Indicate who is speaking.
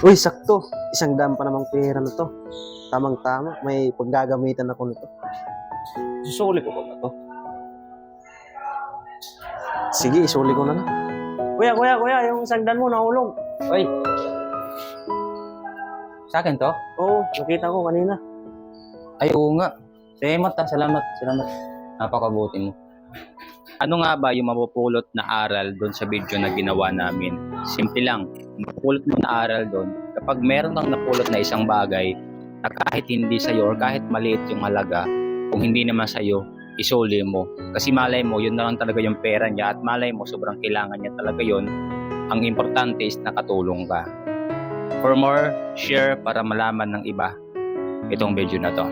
Speaker 1: Uy, sakto. 100 pa namang pera na to. Tamang-tama. May paggagamitan ako nito. Susuli ko ba to? Sige, isuli ko na lang. Kuya, yung 100 mo nahulog.
Speaker 2: Oy. Sa akin to?
Speaker 1: Oo, nakita ko kanina.
Speaker 2: Ay, oo nga. Salamat. Napakabuti mo. Ano nga ba yung mapupulot na aral doon sa video na ginawa namin? Simple lang. Mapupulot mo na aral doon. Kapag meron kang napulot na isang bagay na kahit hindi sa'yo or kahit maliit yung halaga, kung hindi naman sa'yo, isuli mo. Kasi malay mo, yun na lang talaga yung pera niya at malay mo, sobrang kailangan niya talaga yun. Ang importante is nakatulong ka. For more, share para malaman ng iba itong video na to.